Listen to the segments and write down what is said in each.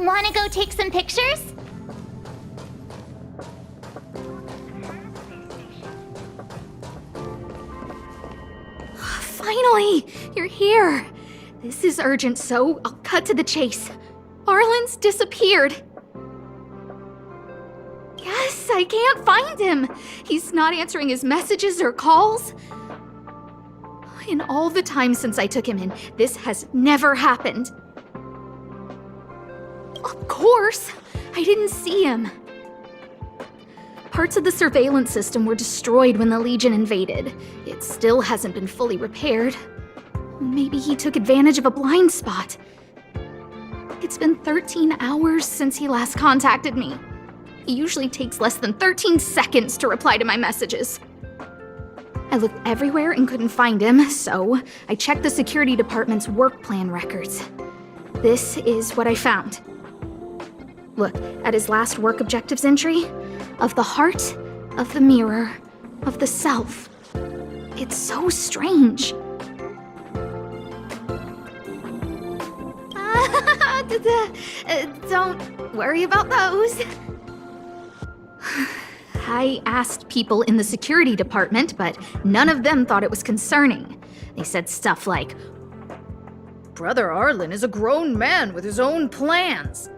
Wanna go take some pictures? Finally! You're here! This is urgent, so I'll cut to the chase. Arlan's disappeared. Yes, I can't find him. He's not answering his messages or calls. In all the time since I took him in, this has never happened. Of course, I didn't see him. Parts of the surveillance system were destroyed when the Legion invaded. It still hasn't been fully repaired. Maybe he took advantage of a blind spot. It's been 13 hours since he last contacted me. He usually takes less than 13 seconds to reply to my messages. I looked everywhere and couldn't find him, so I checked the security department's work plan records. This is what I found. Look at his last work objectives entry. Of the heart, of the mirror, of the self. It's so strange. Don't worry about those. I asked people in the security department, but none of them thought it was concerning. They said stuff like, "Brother Arlan is a grown man with his own plans."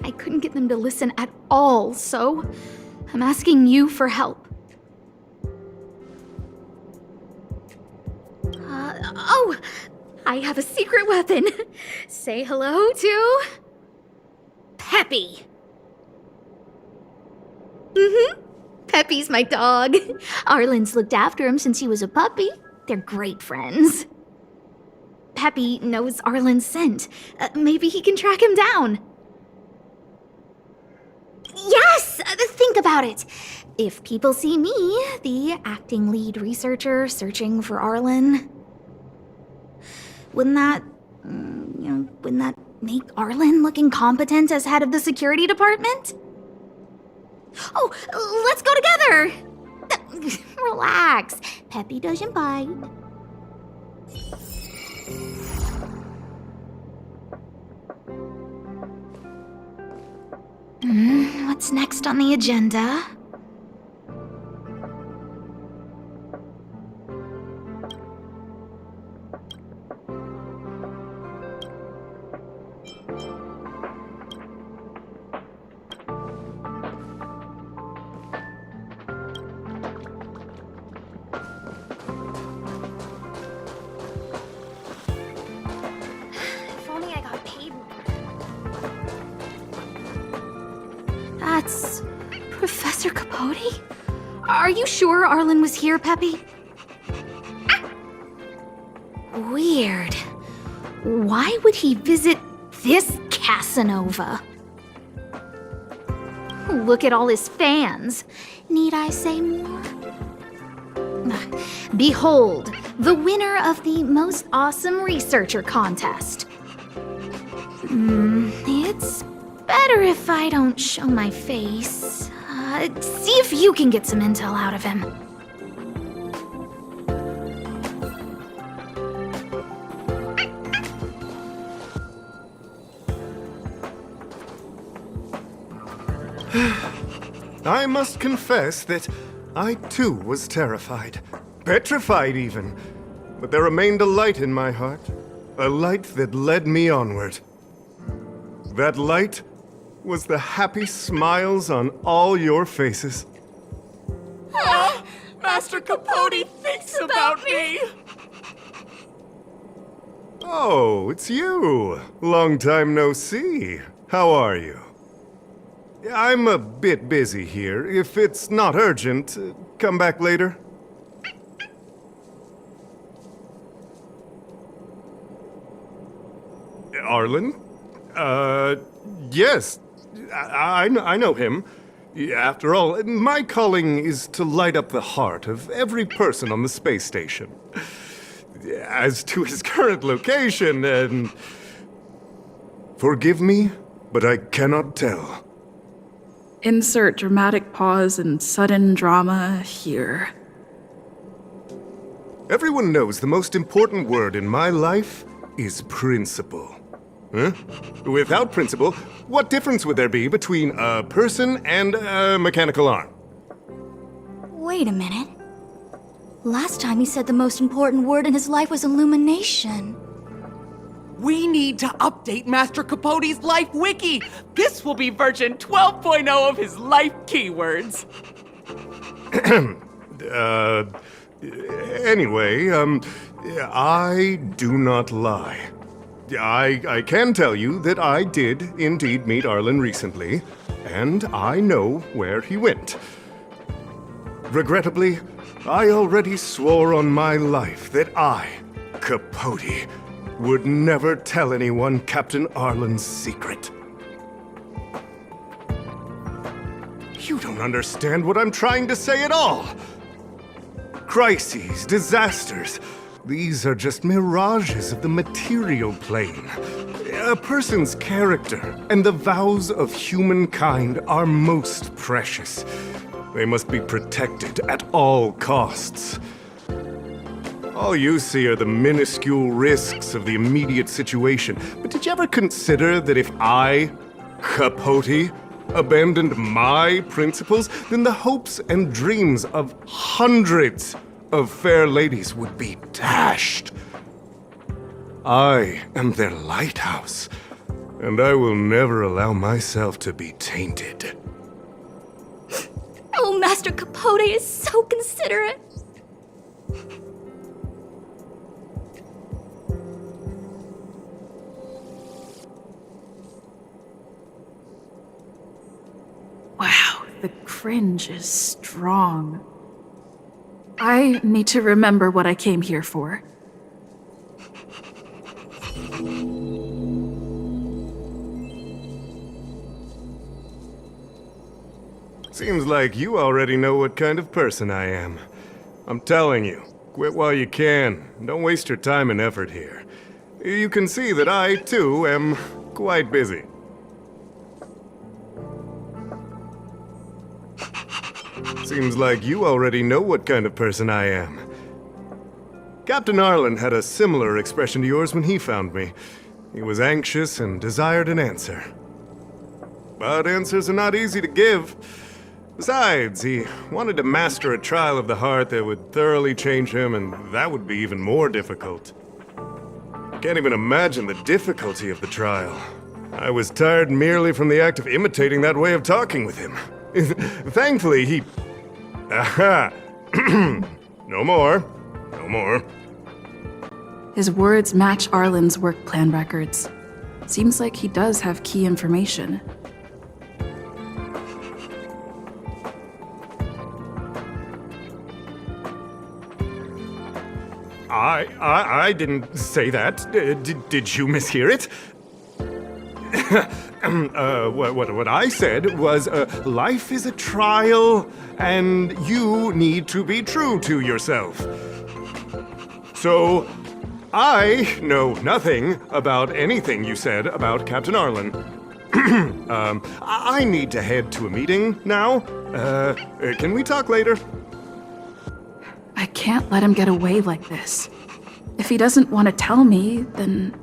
I couldn't get them to listen at all, so I'm asking you for help. Oh, I have a secret weapon. Say hello to Peppy. Peppy's my dog. Arlan's looked after him since he was a puppy. They're great friends. Peppy knows Arlan's scent. Maybe he can track him down. Yes! Think about it. If people see me, the acting lead researcher searching for Arlan, wouldn't that make Arlan look incompetent as head of the security department? Oh, let's go together! Relax. Peppy doesn't bite. What's next on the agenda? If only I got paid more. That's Professor Capote? Are you sure Arlan was here, Peppy? Weird. Why would he visit this Casanova? Look at all his fans. Need I say more? Behold, the winner of the Most Awesome Researcher contest. It's better if I don't show my face. See if you can get some intel out of him. I must confess that I too was terrified. Petrified even. But there remained a light in my heart. A light that led me onward. That light was the happy smiles on all your faces. Master Capote thinks about me! Oh, it's you. Long time no see. How are you? I'm a bit busy here. If it's not urgent, come back later. Arlan? Yes. I know him. After all, my calling is to light up the heart of every person on the space station. As to his current location, and... Forgive me, but I cannot tell. Insert dramatic pause and sudden drama here. Everyone knows the most important word in my life is principle. Huh? Without principle, what difference would there be between a person and a mechanical arm? Wait a minute. Last time he said the most important word in his life was illumination. We need to update Master Capote's life wiki. This will be version 12.0 of his life keywords. Anyway, I do not lie. I can tell you that I did indeed meet Arlan recently, and I know where he went. Regrettably, I already swore on my life that I, Capote, would never tell anyone Captain Arlan's secret. You don't understand what I'm trying to say at all. Crises, disasters, these are just mirages of the material plane. A person's character and the vows of humankind are most precious. They must be protected at all costs. All you see are the minuscule risks of the immediate situation. But did you ever consider that if I, Capote, abandoned my principles, then the hopes and dreams of hundreds of fair ladies would be dashed? I am their lighthouse, and I will never allow myself to be tainted. Oh, Master Capote is so considerate. Wow, the cringe is strong. I need to remember what I came here for. Seems like you already know what kind of person I am. I'm telling you, quit while you can. Don't waste your time and effort here. You can see that I, too, am quite busy. Seems like you already know what kind of person I am. Captain Arlan had a similar expression to yours when he found me. He was anxious and desired an answer. But answers are not easy to give. Besides, he wanted to master a trial of the heart that would thoroughly change him, and that would be even more difficult. I can't even imagine the difficulty of the trial. I was tired merely from the act of imitating that way of talking with him. Thankfully, he... Aha! No more. No more. His words match Arlan's work plan records. Seems like he does have key information. I didn't say that. Did you mishear it? What I said was, life is a trial, and you need to be true to yourself. So, I know nothing about anything you said about Captain Arlan. I need to head to a meeting now. Can we talk later? I can't let him get away like this. If he doesn't want to tell me, then...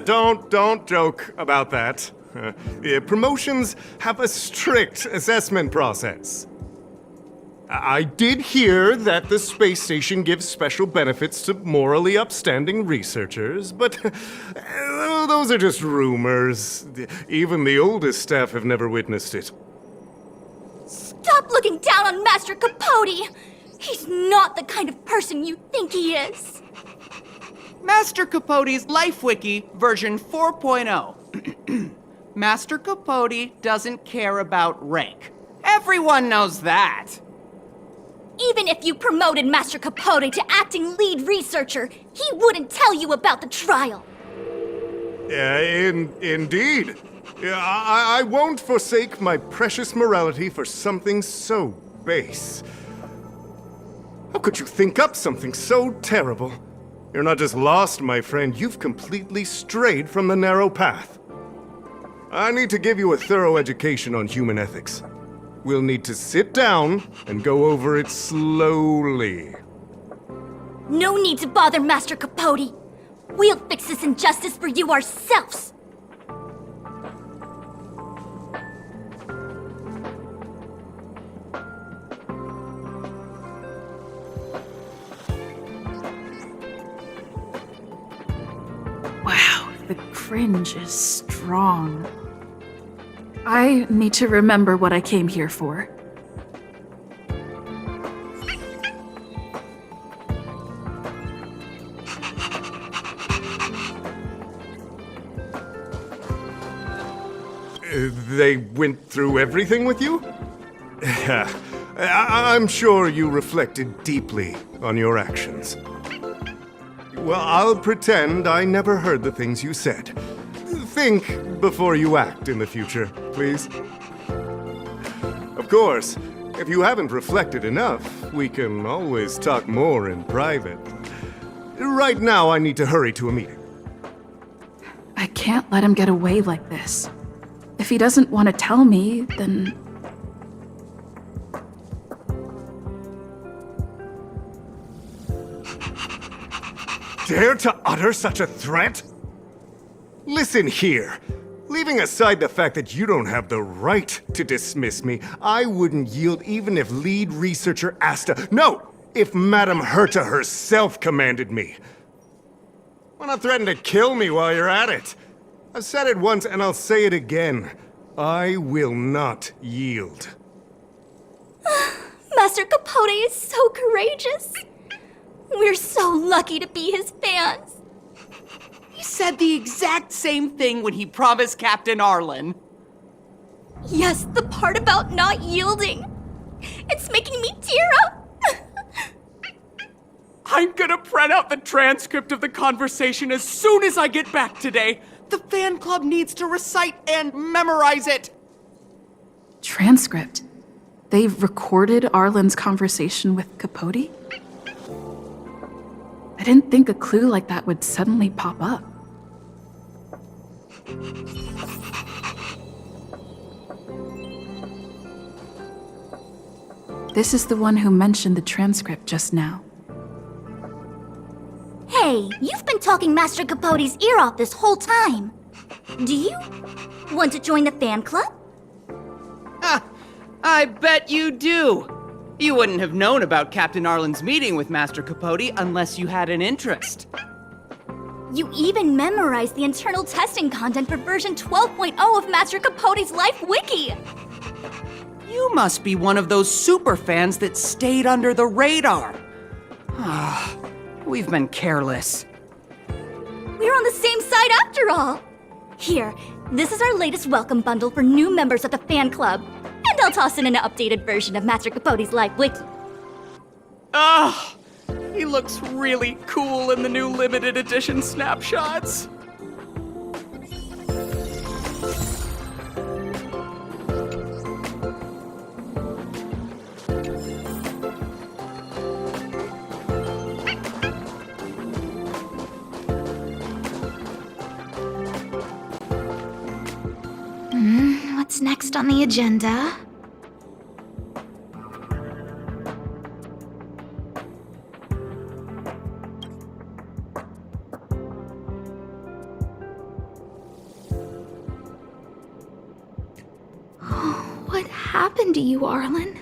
Don't joke about that. Promotions have a strict assessment process. I did hear that the space station gives special benefits to morally upstanding researchers, but those are just rumors. Even the oldest staff have never witnessed it. Stop looking down on Master Capote! He's not the kind of person you think he is. Master Capote's life wiki version 4.0. Master Capote doesn't care about rank. Everyone knows that. Even if you promoted Master Capote to acting lead researcher, he wouldn't tell you about the trial. Indeed. I won't forsake my precious morality for something so base. How could you think up something so terrible? You're not just lost, my friend, you've completely strayed from the narrow path. I need to give you a thorough education on human ethics. we'll need to sit down and go over it slowly. No need to bother Master Capote. We'll fix this injustice for you ourselves. Wow, the cringe is strong. I need to remember what I came here for. They went through everything with you? I'm sure you reflected deeply on your actions. Well, I'll pretend I never heard the things you said. Think before you act in the future, please. Of course, if you haven't reflected enough, we can always talk more in private. Right now, I need to hurry to a meeting. I can't let him get away like this. If he doesn't want to tell me, then... Dare to utter such a threat? Listen here. Leaving aside the fact that you don't have the right to dismiss me, I wouldn't yield even if lead researcher Asta... No! If Madame Herta herself commanded me. Why not threaten to kill me while you're at it? I've said it once and I'll say it again. I will not yield. Master Capote is so courageous. We're so lucky to be his fans. He said the exact same thing when he promised Captain Arlan. Yes, the part about not yielding. It's making me tear up. I'm gonna print out the transcript of the conversation as soon as I get back today. The fan club needs to recite and memorize it. Transcript? They recorded Arlan's conversation with Capote? I didn't think a clue like that would suddenly pop up. This is the one who mentioned the transcript just now. Hey, you've been talking Master Capote's ear off this whole time. Do you want to join the fan club? I bet you do. You wouldn't have known about Captain Arlan's meeting with Master Capote unless you had an interest. You even memorized the internal testing content for version 12.0 of Master Capote's Life Wiki. You must be one of those super fans that stayed under the radar. We've been careless. We're on the same side after all. Here, this is our latest welcome bundle for new members of the fan club. And I'll toss in an updated version of Master Capote's Life Wiki. He looks really cool in the new limited edition snapshots. What's next on the agenda? What happened to you, Arlan?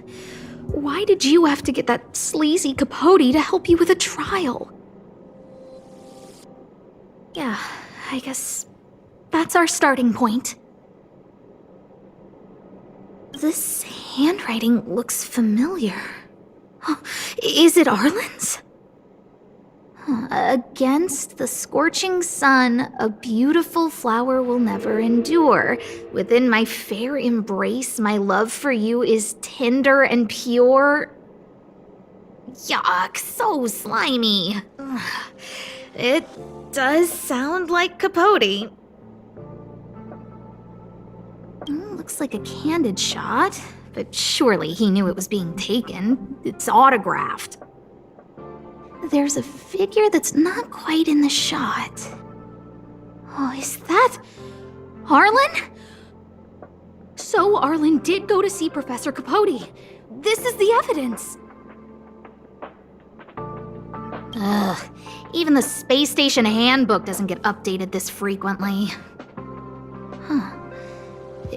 Why did you have to get that sleazy Capote to help you with a trial? Yeah, I guess that's our starting point. This handwriting looks familiar. Is it Arlan's? Against the scorching sun, a beautiful flower will never endure. Within my fair embrace, my love for you is tender and pure. Yuck, so slimy. It does sound like Capote. Looks like a candid shot, but surely he knew it was being taken. It's autographed. There's a figure that's not quite in the shot. Oh, is that Arlan? So Arlan did go to see Professor Capote. This is the evidence. Ugh. Even the space station handbook doesn't get updated this frequently. Huh.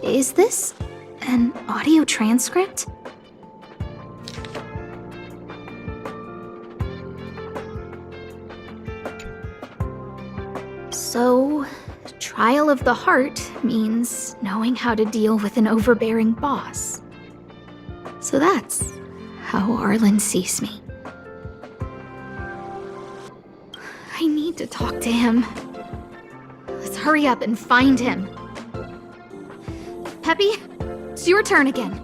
Is this an audio transcript? So, trial of the heart means knowing how to deal with an overbearing boss. So that's how Arlan sees me. I need to talk to him. Let's hurry up and find him. Peppy, it's your turn again.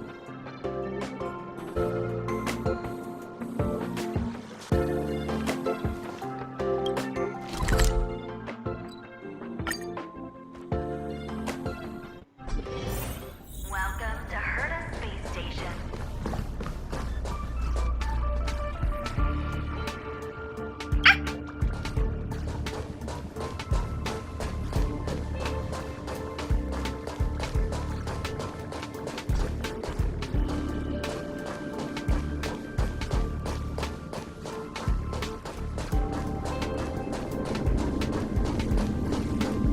Welcome to Herta Space Station.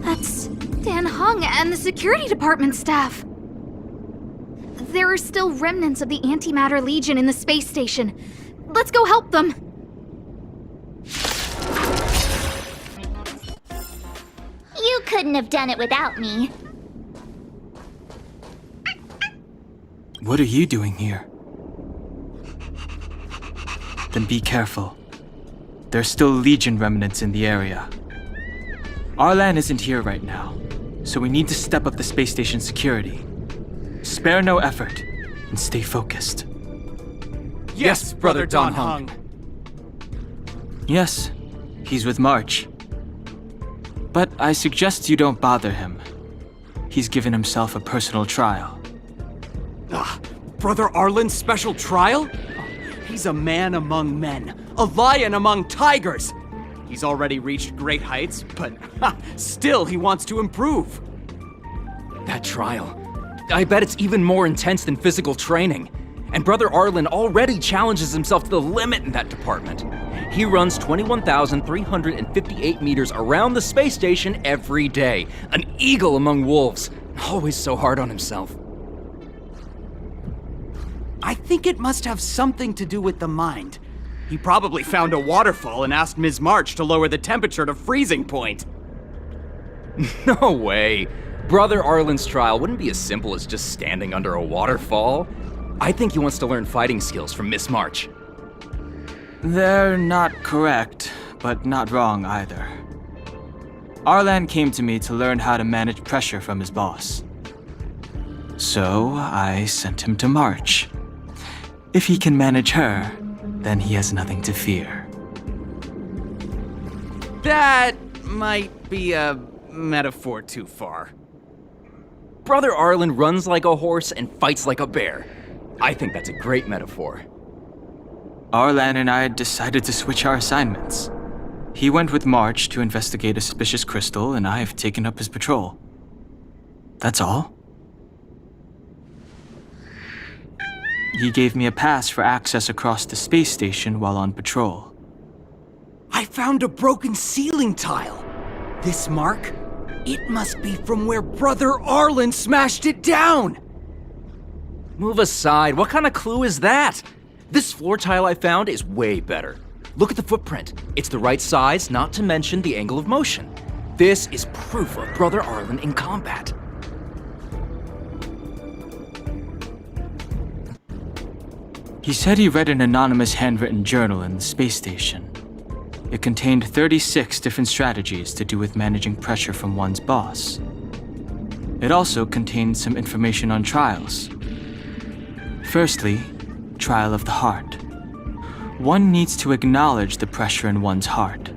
That's Dan Hung and the security department staff. There are still remnants of the Antimatter Legion in the space station. Let's go help them. You couldn't have done it without me. What are you doing here? Then be careful. There's still Legion remnants in the area. Arlan isn't here right now, so we need to step up the space station security. Spare no effort and stay focused. Yes, Brother Don Hung. Yes, he's with March. But I suggest you don't bother him. He's given himself a personal trial. Brother Arlen's special trial? He's a man among men, a lion among tigers. He's already reached great heights, but still he wants to improve. That trial. I bet it's even more intense than physical training. And Brother Arlan already challenges himself to the limit in that department. He runs 21,358 meters around the space station every day. An eagle among wolves. Always so hard on himself. I think it must have something to do with the mind. He probably found a waterfall and asked Ms. March to lower the temperature to freezing point. No way. Brother Arlan's trial wouldn't be as simple as just standing under a waterfall. I think he wants to learn fighting skills from Miss March. They're not correct, but not wrong either. Arlan came to me to learn how to manage pressure from his boss. So I sent him to March. If he can manage her, then he has nothing to fear. That might be a metaphor too far. Brother Arlan runs like a horse and fights like a bear. I think that's a great metaphor. Arlan and I decided to switch our assignments. He went with March to investigate a suspicious crystal, and I've taken up his patrol. That's all. He gave me a pass for access across the space station while on patrol. I found a broken ceiling tile. This mark? It must be from where Brother Arlan smashed it down! Move aside, what kind of clue is that? This floor tile I found is way better. Look at the footprint. It's the right size, not to mention the angle of motion. This is proof of Brother Arlan in combat. He said he read an anonymous handwritten journal in the space station. It contained 36 different strategies to do with managing pressure from one's boss. It also contained some information on trials. Firstly, trial of the heart. One needs to acknowledge the pressure in one's heart,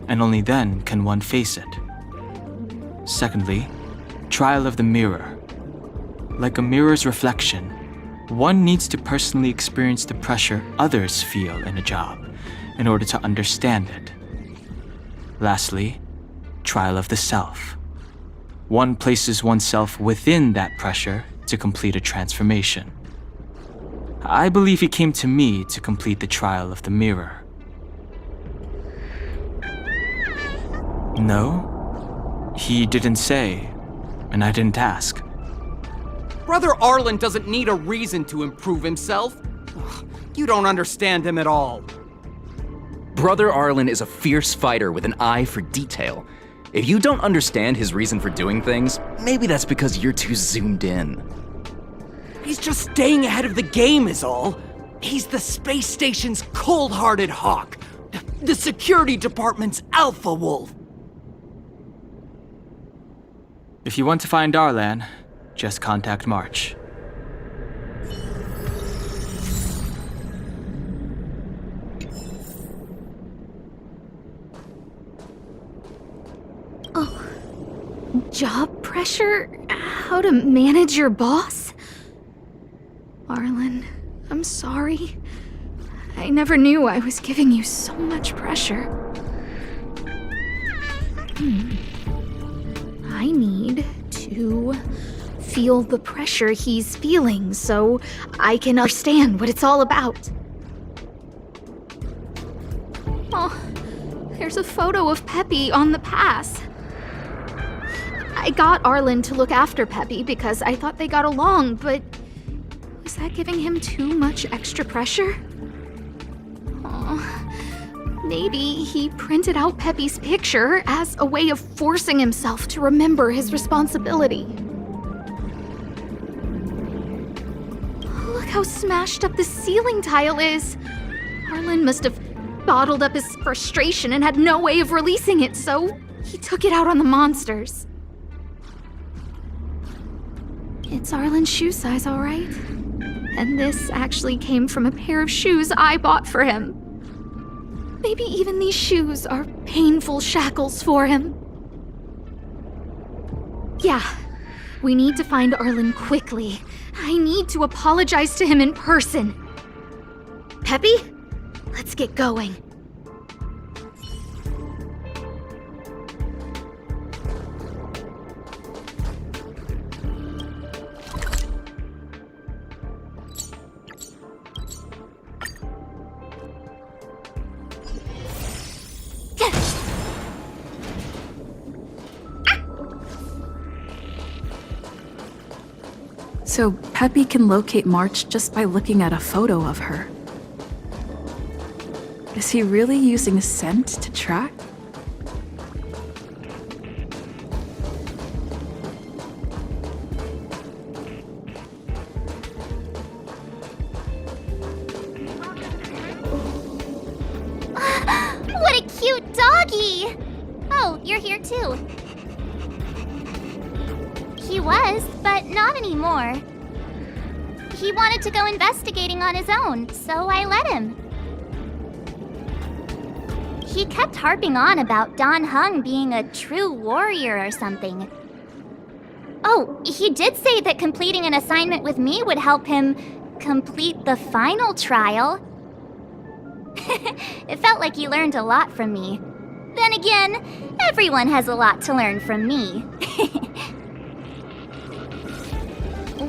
and only then can one face it. Secondly, trial of the mirror. Like a mirror's reflection, one needs to personally experience the pressure others feel in a job in order to understand it. Lastly, trial of the self. One places oneself within that pressure to complete a transformation. I believe he came to me to complete the trial of the mirror. No? He didn't say, and I didn't ask. Brother Arlan doesn't need a reason to improve himself. Ugh, you don't understand him at all. Brother Arlan is a fierce fighter with an eye for detail. If you don't understand his reason for doing things, maybe that's because you're too zoomed in. He's just staying ahead of the game is all. He's the space station's cold-hearted hawk. The security department's alpha wolf. If you want to find Arlan, just contact March. Job pressure? How to manage your boss? Arlan, I'm sorry. I never knew I was giving you so much pressure. I need to feel the pressure he's feeling so I can understand what it's all about. Oh, there's a photo of Peppy on the pass. I got Arlan to look after Peppy because I thought they got along, but was that giving him too much extra pressure? Maybe he printed out Peppy's picture as a way of forcing himself to remember his responsibility. Look how smashed up the ceiling tile is. Arlan must have bottled up his frustration and had no way of releasing it, so he took it out on the monsters. It's Arlan's shoe size, all right? And this actually came from a pair of shoes I bought for him. Maybe even these shoes are painful shackles for him. Yeah, we need to find Arlan quickly. I need to apologize to him in person. Peppy, let's get going. So Peppy can locate March just by looking at a photo of her. Is he really using scent to track? What a cute doggy! Oh, you're here too. He was, but not anymore. He wanted to go investigating on his own, so I let him. He kept harping on about Don Hung being a true warrior or something. Oh, he did say that completing an assignment with me would help him complete the final trial. It felt like he learned a lot from me. Then again, everyone has a lot to learn from me.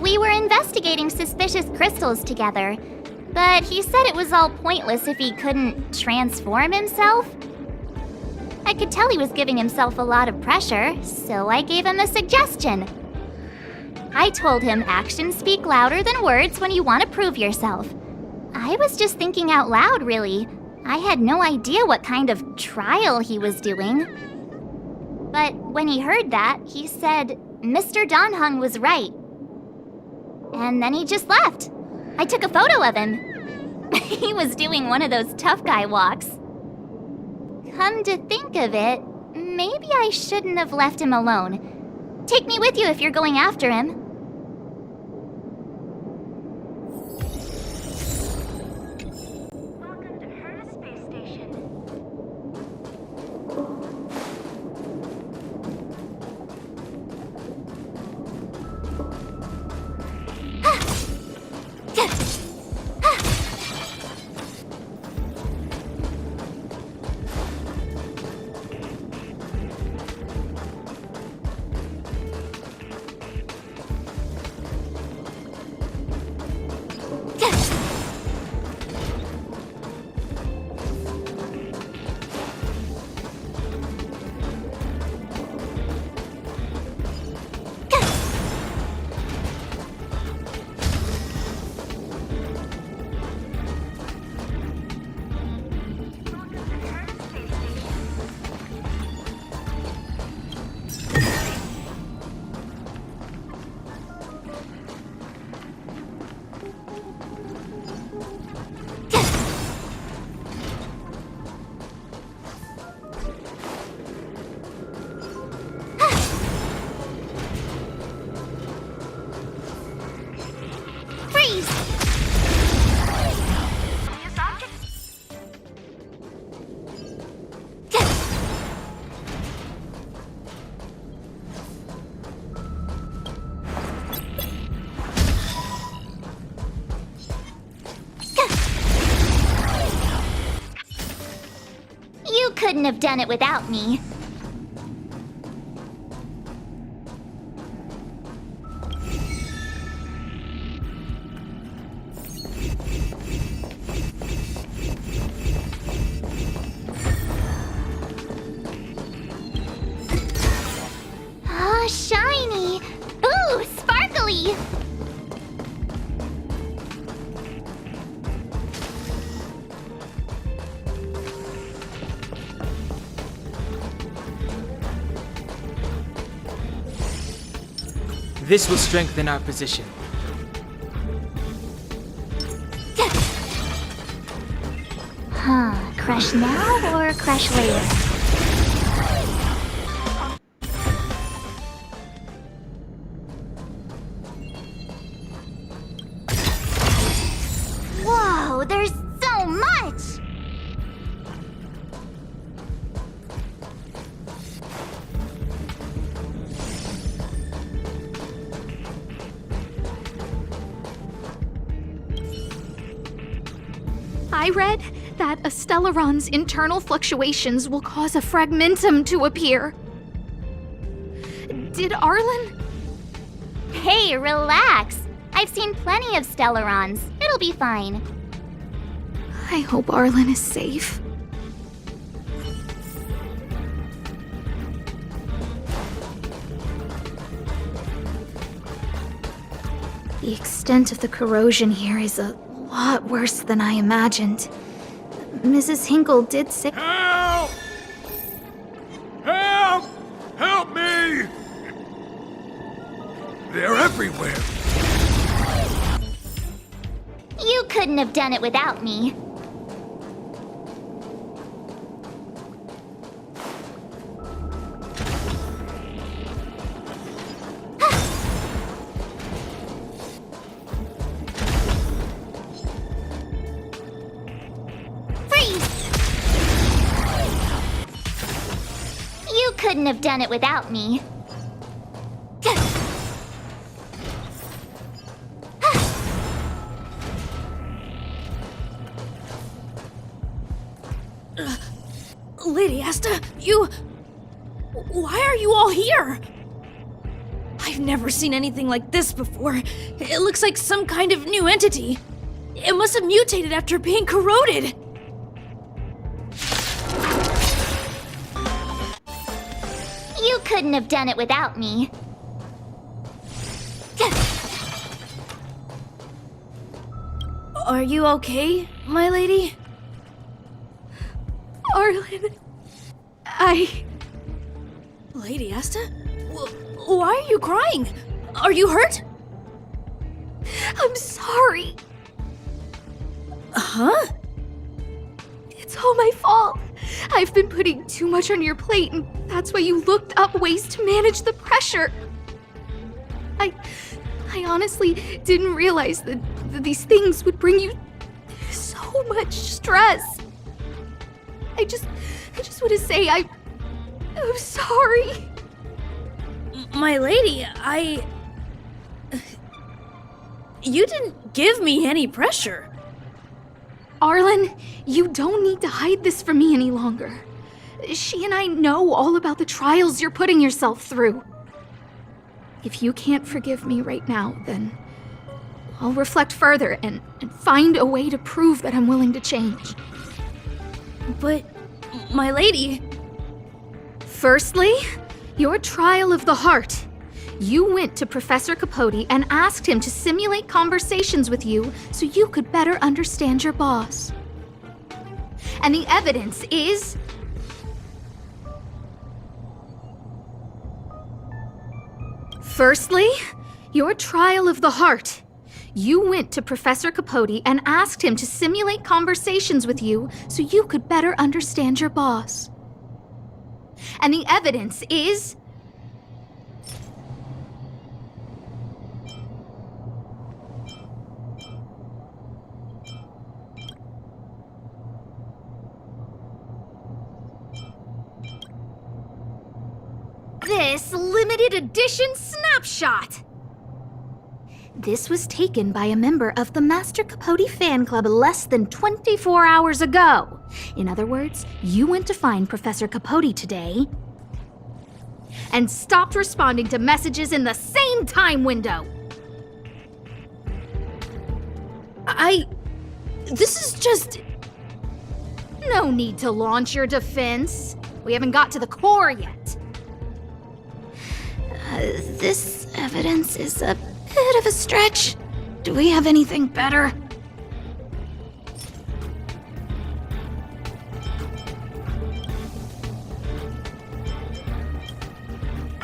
We were investigating suspicious crystals together, but he said it was all pointless if he couldn't transform himself. I could tell he was giving himself a lot of pressure, so I gave him a suggestion. I told him actions speak louder than words when you want to prove yourself. I was just thinking out loud, really. I had no idea what kind of trial he was doing. But when he heard that, he said Mr. Don Hung was right. And then he just left. I took a photo of him. He was doing one of those tough guy walks. Come to think of it, maybe I shouldn't have left him alone. Take me with you if you're going after him. Welcome to Herta Space Station. couldn't have done it without me. Ah, shiny! Ooh, sparkly! This will strengthen our position. Huh, crush now or crush later? Whoa, there's so much! I read that a Stellaron's internal fluctuations will cause a fragmentum to appear. Did Arlan? Hey, relax. I've seen plenty of Stellarons. It'll be fine. I hope Arlan is safe. The extent of the corrosion here is a lot worse than I imagined. Mrs. Hinkle did say— Help! Help! Help me! They're everywhere. You couldn't have done it without me. You couldn't have done it without me. Lady Asta, you... Why are you all here? I've never seen anything like this before. It looks like some kind of new entity. It must have mutated after being corroded. You couldn't have done it without me. Are you okay, my lady? Arlan, Lady Asta? Why are you crying? Are you hurt? I'm sorry. Huh? It's all my fault. I've been putting too much on your plate, and that's why you looked up ways to manage the pressure. I honestly didn't realize that these things would bring you so much stress. I just want to say I'm sorry. My lady, You didn't give me any pressure. Arlan, you don't need to hide this from me any longer. She and I know all about the trials you're putting yourself through. If you can't forgive me right now, then I'll reflect further and find a way to prove that I'm willing to change. But, my lady... Firstly, your trial of the heart. You went to Professor Capote and asked him to simulate conversations with you so you could better understand your boss. And the evidence is... Firstly, your trial of the heart. You went to Professor Capote and asked him to simulate conversations with you so you could better understand your boss. And the evidence is... this limited edition snapshot! This was taken by a member of the Master Capote fan club less than 24 hours ago. In other words, you went to find Professor Capote today and stopped responding to messages in the same time window. This is just... No need to launch your defense. We haven't got to the core yet. This evidence is a bit of a stretch. Do we have anything better?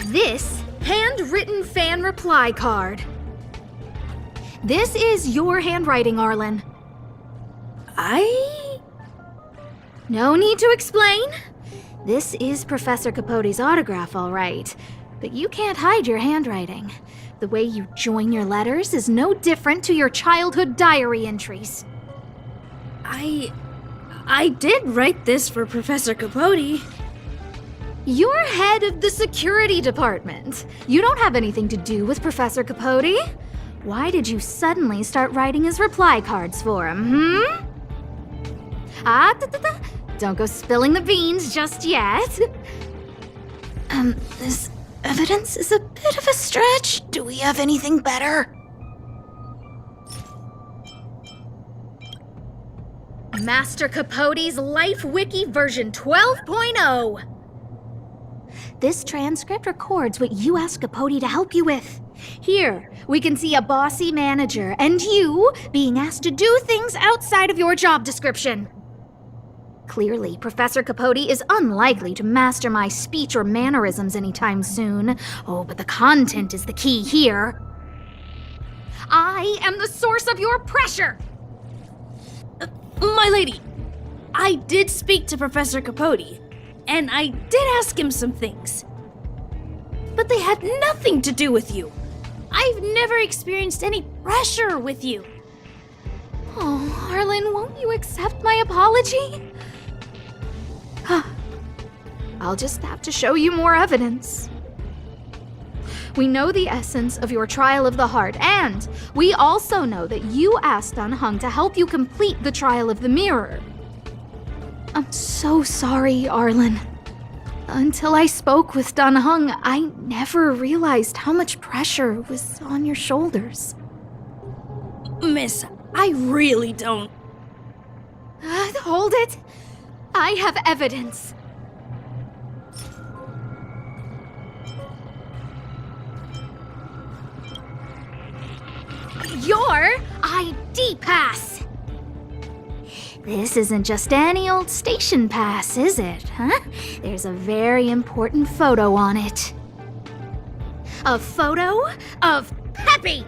This handwritten fan reply card. This is your handwriting, Arlan. No need to explain. This is Professor Capote's autograph, all right. But you can't hide your handwriting. The way you join your letters is no different to your childhood diary entries. I did write this for Professor Capote. You're head of the security department. You don't have anything to do with Professor Capote. Why did you suddenly start writing his reply cards for him, Don't go spilling the beans just yet. This evidence is a bit of a stretch. Do we have anything better? Master Capote's Life Wiki version 12.0. This transcript records what you asked Capote to help you with. Here, we can see a bossy manager and you being asked to do things outside of your job description. Clearly, Professor Capote is unlikely to master my speech or mannerisms anytime soon. Oh, but the content is the key here. I am the source of your pressure! My lady, I did speak to Professor Capote, and I did ask him some things. But they had nothing to do with you. I've never experienced any pressure with you. Oh, Arlan, won't you accept my apology? I'll just have to show you more evidence. We know the essence of your trial of the heart, and we also know that you asked Dunhung to help you complete the trial of the mirror. I'm so sorry, Arlan. Until I spoke with Dunhung, I never realized how much pressure was on your shoulders. Miss, I really don't. Hold it! I have evidence. Your ID pass! This isn't just any old station pass, is it, huh? There's a very important photo on it. A photo of Peppy!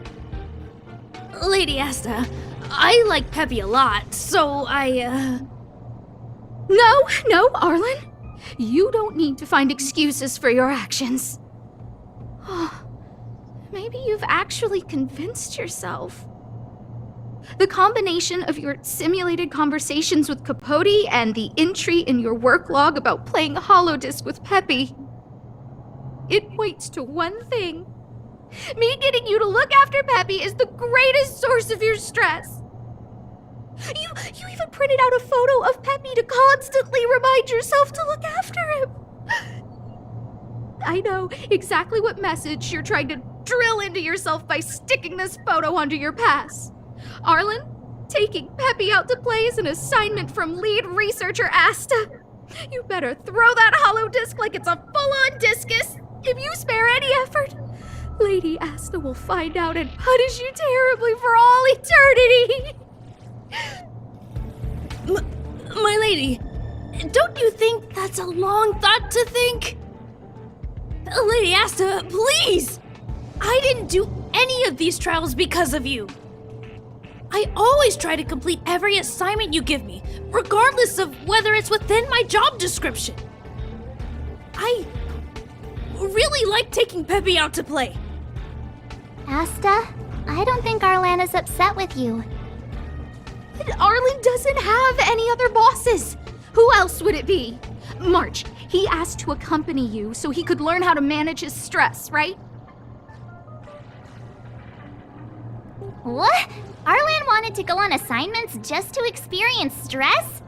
Lady Asta, I like Peppy a lot, so No, Arlan. You don't need to find excuses for your actions. Maybe you've actually convinced yourself. The combination of your simulated conversations with Capote and the entry in your work log about playing holodisc with Peppy, it points to one thing. Me getting you to look after Peppy is the greatest source of your stress. You even printed out a photo of Peppy to constantly remind yourself to look after him. I know exactly what message you're trying to drill into yourself by sticking this photo onto your pass. Arlan, taking Peppy out to play is an assignment from lead researcher Asta. You better throw that holodisc like it's a full-on discus. If you spare any effort, Lady Asta will find out and punish you terribly for all eternity. My lady, don't you think that's a long thought to think? Lady Asta, please! I didn't do any of these trials because of you. I always try to complete every assignment you give me, regardless of whether it's within my job description. I really like taking Peppy out to play. Asta, I don't think Arlan is upset with you. But Arlan doesn't have any other bosses. Who else would it be? March, he asked to accompany you so he could learn how to manage his stress, right? What? Arlan wanted to go on assignments just to experience stress?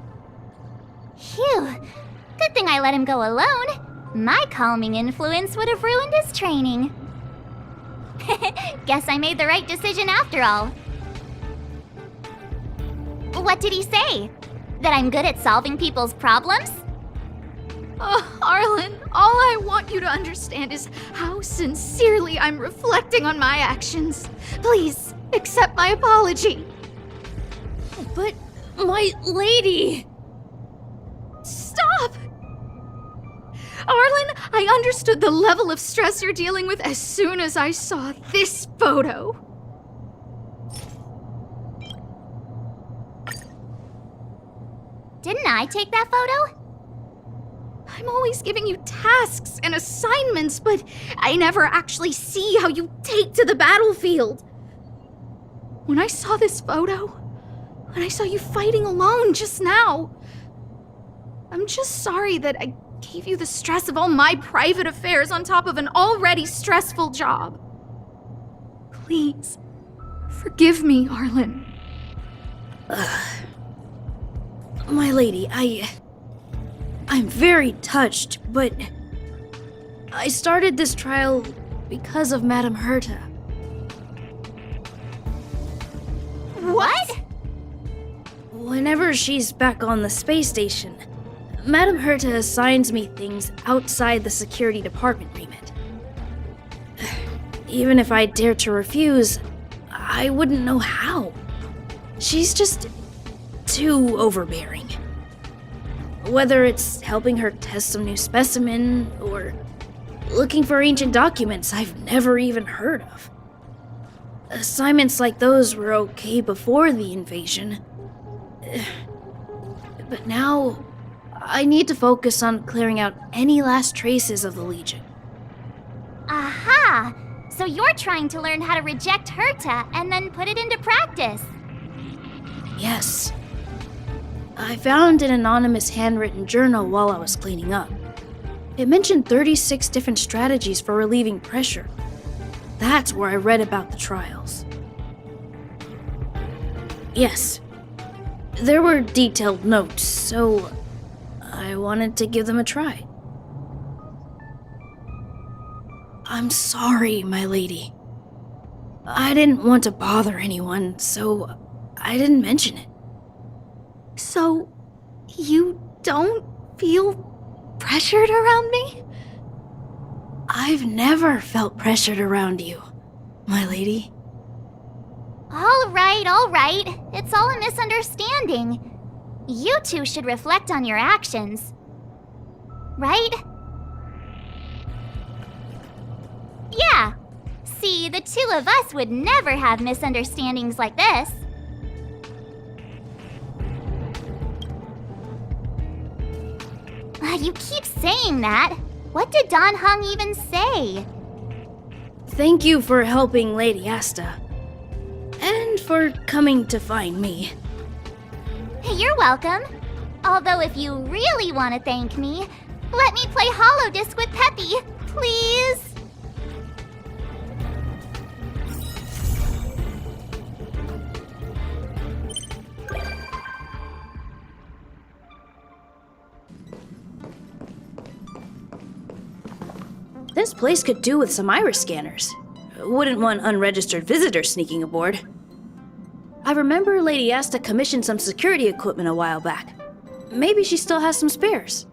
Phew. Good thing I let him go alone. My calming influence would have ruined his training. Guess I made the right decision after all. What did he say? That I'm good at solving people's problems? Oh, Arlan, all I want you to understand is how sincerely I'm reflecting on my actions. Please, accept my apology. But, my lady! Stop! Arlan, I understood the level of stress you're dealing with as soon as I saw this photo. Didn't I take that photo? I'm always giving you tasks and assignments, but I never actually see how you take to the battlefield. When I saw this photo, when I saw you fighting alone just now, I'm just sorry that I gave you the stress of all my private affairs on top of an already stressful job. Please, forgive me, Arlan. My lady, I'm very touched, but I started this trial because of Madame Herta. What? Whenever she's back on the space station, Madame Herta assigns me things outside the security department remit. Even if I dared to refuse, I wouldn't know how. She's just too overbearing. Whether it's helping her test some new specimen, or looking for ancient documents I've never even heard of. Assignments like those were okay before the invasion. But now, I need to focus on clearing out any last traces of the Legion. Aha! So you're trying to learn how to reject Herta and then put it into practice. Yes. I found an anonymous handwritten journal while I was cleaning up. It mentioned 36 different strategies for relieving pressure. That's where I read about the trials. Yes. There were detailed notes, so I wanted to give them a try. I'm sorry, my lady. I didn't want to bother anyone, so I didn't mention it. So, you don't feel pressured around me? I've never felt pressured around you, my lady. All right. It's all a misunderstanding. You two should reflect on your actions. Right? Yeah. See, the two of us would never have misunderstandings like this. You keep saying that. What did Don Hung even say? Thank you for helping Lady Asta. And for coming to find me. You're welcome. Although if you really want to thank me, let me play Holodisc with Peppy, please. This place could do with some iris scanners. Wouldn't want unregistered visitors sneaking aboard. I remember Lady Asta commissioned some security equipment a while back. Maybe she still has some spares.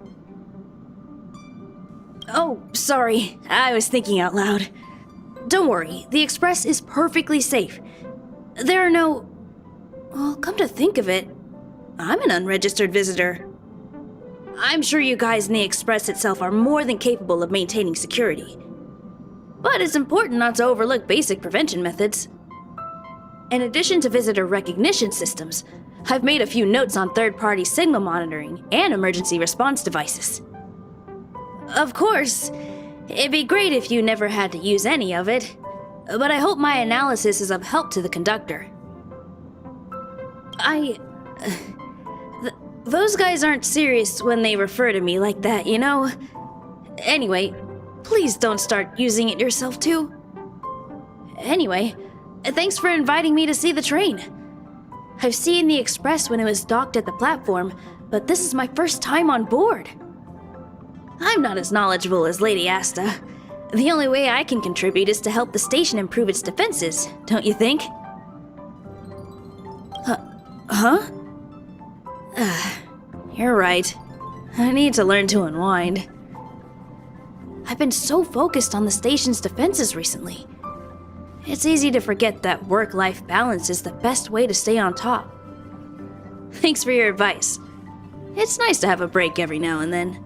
Oh, sorry. I was thinking out loud. Don't worry, the Express is perfectly safe. There are no... Well, come to think of it, I'm an unregistered visitor. I'm sure you guys in the Express itself are more than capable of maintaining security. But it's important not to overlook basic prevention methods. In addition to visitor recognition systems, I've made a few notes on third-party signal monitoring and emergency response devices. Of course, it'd be great if you never had to use any of it, but I hope my analysis is of help to the conductor. Those guys aren't serious when they refer to me like that, you know? Anyway, please don't start using it yourself too. Anyway, thanks for inviting me to see the train. I've seen the Express when it was docked at the platform, but this is my first time on board. I'm not as knowledgeable as Lady Asta. The only way I can contribute is to help the station improve its defenses, don't you think? Huh? You're right. I need to learn to unwind. I've been so focused on the station's defenses recently. It's easy to forget that work-life balance is the best way to stay on top. Thanks for your advice. It's nice to have a break every now and then.